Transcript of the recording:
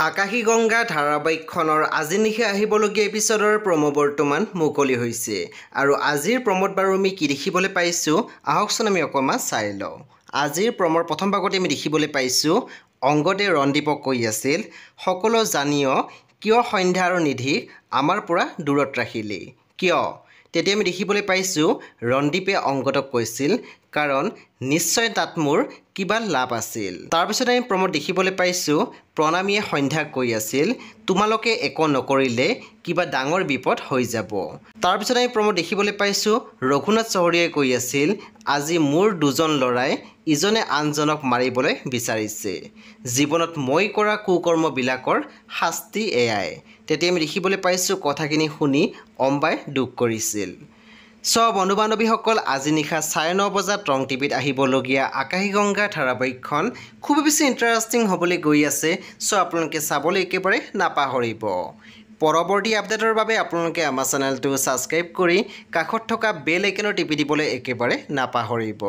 আকাশী গংগা ধাৰাবাহিকখনৰ আজি নিশা আহিবলগীয়া এপিছডৰ প্ৰমো বৰ্তমান মুকলি হৈছে আৰু আজিৰ প্ৰমোত বাৰু আমি কি দেখিবলৈ পাইছোঁ আহকচোন আমি অকণমান চাই লওঁ। আজিৰ প্ৰমৰ প্ৰথম ভাগতে আমি দেখিবলৈ পাইছোঁ অংগদে ৰন্দীপক কৈ আছিল সকলো জানিও কিয় সন্ধ্যা আৰু নিধিক আমাৰ পৰা দূৰত ৰাখিলি কিয়। তেতিয়া আমি দেখিবলৈ পাইছোঁ ৰন্দীপে অংগদক কৈছিল কাৰণ নিশ্চয় তাত মোৰ কিবা লাভ আছিল। তাৰপিছত আমি প্ৰমোদ দেখিবলৈ পাইছোঁ প্ৰণামীয়ে সন্ধ্যাক কৈ আছিল তোমালোকে একো নকৰিলে কিবা ডাঙৰ বিপদ হৈ যাব। তাৰপিছত আমি প্ৰমোদ দেখিবলৈ পাইছোঁ ৰঘুনাথ চহৰীয়াই কৈ আছিল আজি মোৰ দুজন ল'ৰাই ইজনে আনজনক মাৰিবলৈ বিচাৰিছে। জীৱনত মই কৰা কুকৰ্মবিলাকৰ শাস্তি এয়াই। তেতিয়া আমি দেখিবলৈ পাইছোঁ কথাখিনি শুনি অম্বাই দুখ কৰিছিল। বন্ধু বান্ধৱীসকল আজি নিশা 9:30 বজাত ৰং টিভিত আহিবলগীয়া আকাশী গংগা ধাৰাবাহিকখন খুবেই বেছি ইণ্টাৰেষ্টিং হ'বলৈ গৈ আছে। আপোনালোকে চাবলৈ একেবাৰে নাপাহৰিব। পৰৱৰ্তী আপডেটৰ বাবে আপোনালোকে আমাৰ চেনেলটো ছাবস্ক্ৰাইব কৰি কাষত থকা বেল আইকনৰ টিপি দিবলৈ একেবাৰে নাপাহৰিব।